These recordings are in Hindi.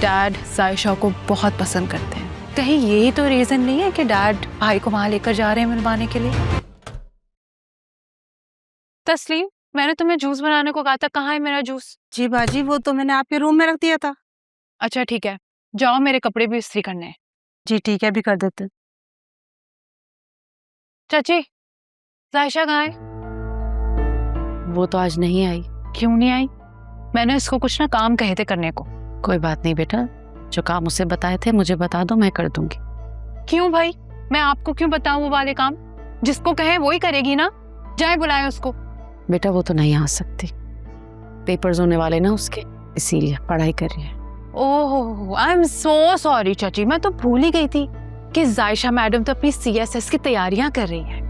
डैड जायशा को बहुत पसंद करते हैं। कहीं यही तो रीजन नहीं है कि डैड भाई को वहां लेकर जा रहे हैं मिलवाने के लिए। तस्लीम, मैंने तुम्हें जूस बनाने को कहा था, कहाँ है मेरा जूस? जी बाजी, वो तो मैंने आपके रूम में रख दिया था। अच्छा ठीक है, जाओ मेरे कपड़े भी इस्त्री करने हैं। जी ठीक है, अभी कर देते। चाची, जायशा कहाँ है? वो तो आज नहीं आई। क्यों नहीं आई? मैंने इसको कुछ ना काम कहे थे करने को। कोई बात नहीं बेटा, जो काम उसे बताए थे मुझे बता दो, मैं कर दूंगी। क्यों भाई, मैं आपको क्यों बताऊं वो वाले काम? जिसको कहे वो ही करेगी ना। जाए बुलाए उसको। बेटा वो तो नहीं आ सकती, पेपर्स होने वाले ना उसके, इसीलिए पढ़ाई कर रही है। ओह आई एम सो सॉरी चाची, मैं तो भूल ही गई थी कि जायशा मैडम तो अपनी CSS की तैयारियां कर रही हैं।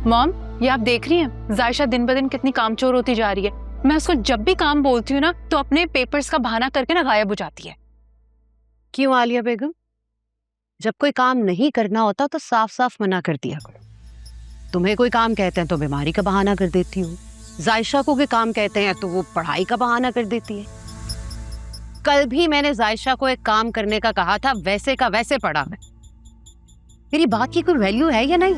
मॉम, ये आप देख रही हैं जायशा दिन ब दिन कितनी कामचोर होती जा रही है। मैं उसको जब भी काम बोलती हूँ ना तो अपने पेपर्स का बहाना करके ना गायब हो जाती है। क्यों आलिया बेगम, जब कोई काम नहीं करना होता तो साफ साफ मना कर दिया करो। तुम्हें कोई काम कहते हैं तो बीमारी का बहाना कर देती हो, जायशा को कोई काम कहते हैं तो वो पढ़ाई का बहाना कर देती है। कल भी मैंने जायशा को एक काम करने का कहा था, वैसे का वैसे पड़ा है। मेरी बात की कोई वैल्यू है या नहीं?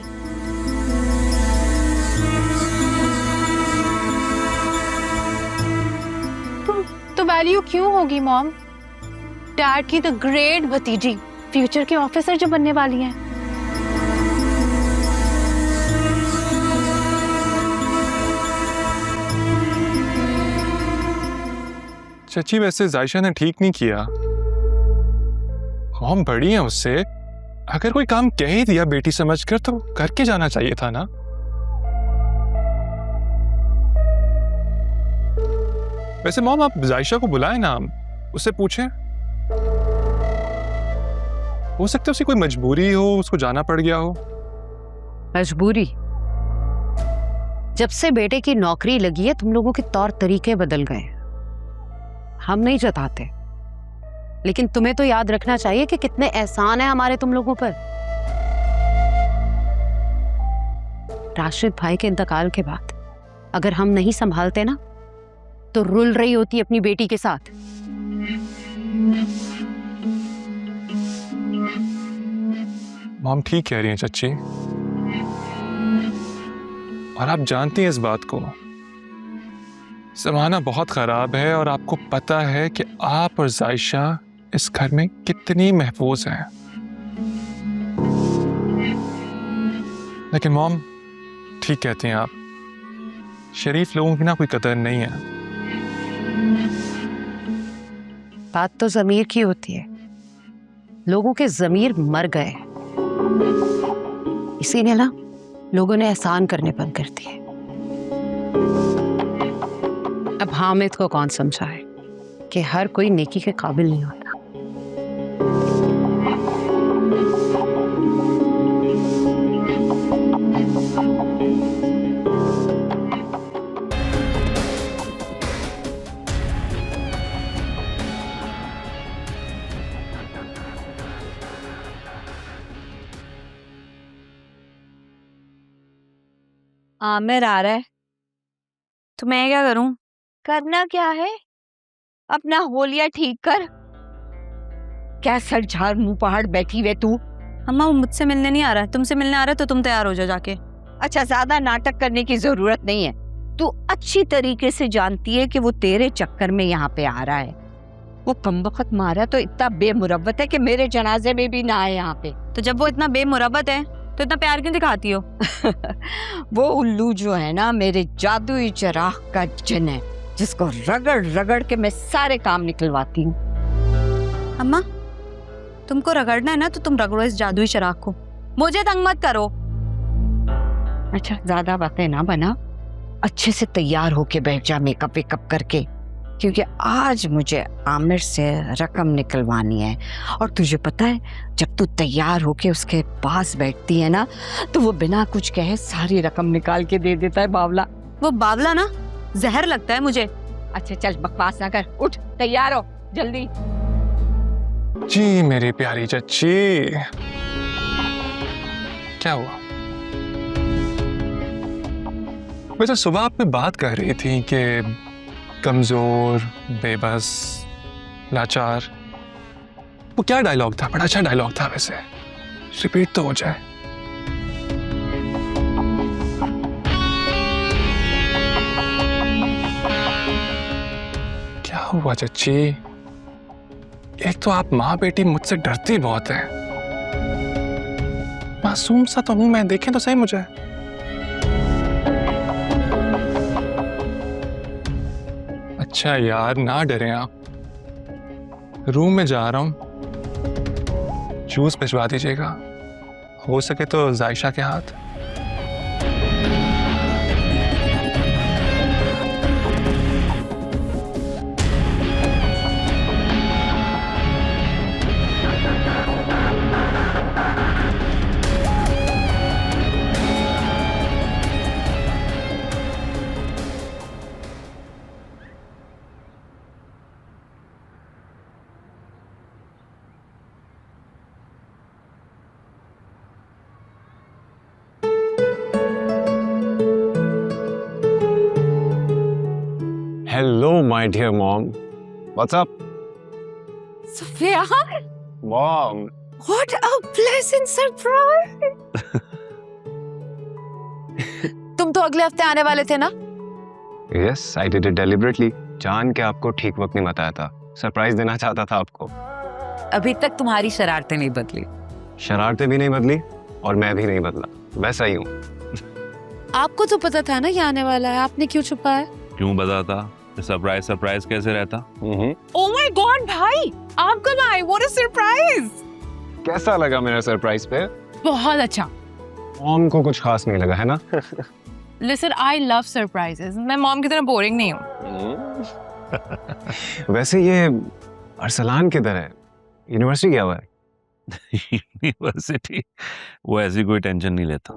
तो वैल्यू क्यों होगी मॉम? डैड की द ग्रेट भतीजी फ्यूचर के ऑफिसर जो बनने वाली हैं। चाची वैसे जायशा ने ठीक नहीं किया, हम बड़ी हैं उससे। अगर कोई काम कह ही दिया बेटी समझकर तो करके जाना चाहिए था ना। वैसे मॉम आप जायशा को बुलाएं ना, उससे पूछें। हो सकता है उसे कोई मजबूरी हो, उसको जाना पड़ गया हो। मजबूरी? जब से बेटे की नौकरी लगी है तुम लोगों के तौर तरीके बदल गए। हम नहीं जताते, लेकिन तुम्हें तो याद रखना चाहिए कि कितने एहसान है हमारे तुम लोगों पर। राशिद भाई के इंतकाल के बाद अगर हम नहीं संभालते ना तो रुल रही होती अपनी बेटी के साथ। मॉम ठीक कह रही हैं चाची, और आप जानती हैं इस बात को। जमाना बहुत खराब है और आपको पता है कि आप और जायशा इस घर में कितनी महफूज हैं। लेकिन मॉम ठीक कहती हैं आप, शरीफ लोगों की ना कोई कदर नहीं है। बात तो ज़मीर की होती है, लोगों के ज़मीर मर गए, इसीलिए ना लोगों ने एहसान करने बंद कर दिए। अब हामिद को कौन समझाए कि हर कोई नेकी के काबिल नहीं होता। आमिर आ रहा है तो मैं क्या करूं? करना क्या है, अपना होलिया ठीक कर। क्या सर झाड़ मुंह पहाड़ बैठी हुए तू? अम्मा वो मुझसे मिलने नहीं आ रहा है, तुमसे मिलने आ रहा है तो तुम तैयार हो जाओ जाके। अच्छा, ज्यादा नाटक करने की जरूरत नहीं है। तू अच्छी तरीके से जानती है कि वो तेरे चक्कर में यहाँ पे आ रहा है। वो कमबख्त मारा तो इतना बेमुरव्वत है कि मेरे जनाजे में भी ना आए यहाँ पे। तो जब वो इतना बेमुरब्बत है तो इतना प्यार क्यों दिखाती हो? वो उल्लू जो है ना, मेरे जादुई चिराग का जिन है, जिसको रगड़ रगड़ के मैं सारे काम निकलवाती हूँ। अम्मा तुमको रगड़ना है ना तो तुम रगड़ो इस जादुई चिराग को, मुझे तंग मत करो। अच्छा, ज्यादा बातें ना बना, अच्छे से तैयार होके बैठ जा मेकअप वेकअप करके, क्योंकि आज मुझे आमिर से रकम निकलवानी है। और तुझे पता है, जब तू तैयार होके उसके पास बैठती है ना तो वो बिना कुछ कहे सारी रकम निकाल के दे देता है बावला। वो बावला ना जहर लगता है मुझे। अच्छा चल बकवास ना कर, उठ तैयार हो जल्दी। जी मेरी प्यारी चच्ची, क्या हुआ? वैसे सुबह आप में बात कर रही थी कि कमजोर, बेबस, लाचार। वो क्या डायलॉग था? बड़ा अच्छा डायलॉग था वैसे, रिपीट तो हो जाए। क्या हुआ चच्ची? एक तो आप माँ बेटी मुझसे डरती बहुत है। मासूम सा तो हूं मैं, देखें तो सही मुझे। अच्छा यार, ना डरें आप। रूम में जा रहा हूं, जूस भिजवा दीजिएगा, हो सके तो जायशा के हाथ। Hello, my dear mom. What's up? Sophia, Mom. what a pleasant surprise! तुम तो अगले हफ्ते आने वाले थे ना? Yes, I did it deliberately. जान के आपको ठीक वक्त नहीं बताया था। सरप्राइज देना चाहता था आपको। अभी तक तुम्हारी शरारतें नहीं बदली। शरारतें भी नहीं बदली और मैं भी नहीं बदला, वैसा ही हूँ। आपको तो पता था ना ये आने वाला है, आपने क्यों छुपाया? क्यों बताता? सरप्राइज सरप्राइज कैसे रहता? ओह माय गॉड भाई, आप कब आए? What a surprise! कैसा लगा मेरा सरप्राइज पे? बहुत अच्छा। मॉम को कुछ खास नहीं लगा है ना? Listen, I love surprises. मैं मॉम की तरह बोरिंग नहीं हूँ। वैसे ये अरसलान किधर है? यूनिवर्सिटी गया हुआ है? यूनिवर्सिटी? वो ऐसी कोई टेंशन नहीं लेता।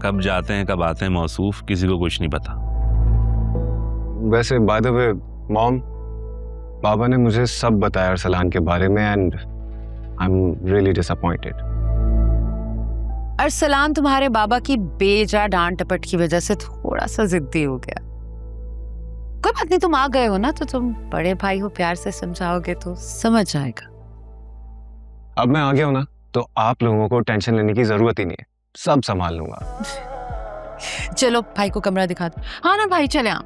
कब जाते हैं कब आते हैं मौसूफ, किसी को कुछ नहीं पता। वैसे बाय द वे मॉम, बाबा ने मुझे सब बताया अरसलान के बारे में and I am really disappointed. Arsalan तुम्हारे बाबा की बेजा डांट टपट की वजह से थोड़ा सा जिद्दी हो गया। कोई बात नहीं, तुम आ गए हो ना, तो तुम बड़े भाई हो, प्यार से समझाओगे तो समझ जाएगा। अब मैं आ गया हूं ना, तो आप लोगों को टेंशन लेने की जरूरत ही नहीं है, सब संभाल लूंगा। चलो भाई को कमरा दिखा दो। हाँ ना भाई, चले आ।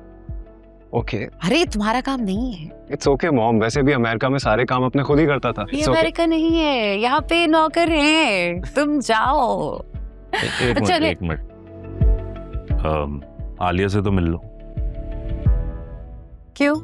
ओके, अरे तुम्हारा काम नहीं है। इट्स ओके मॉम, वैसे भी अमेरिका में सारे काम अपने खुद ही करता था। ये It's okay. अमेरिका नहीं है, यहाँ पे नौकर हैं, तुम जाओ। एक मिनट चले। एक मिनट, आलिया से तो मिल लो। क्यों?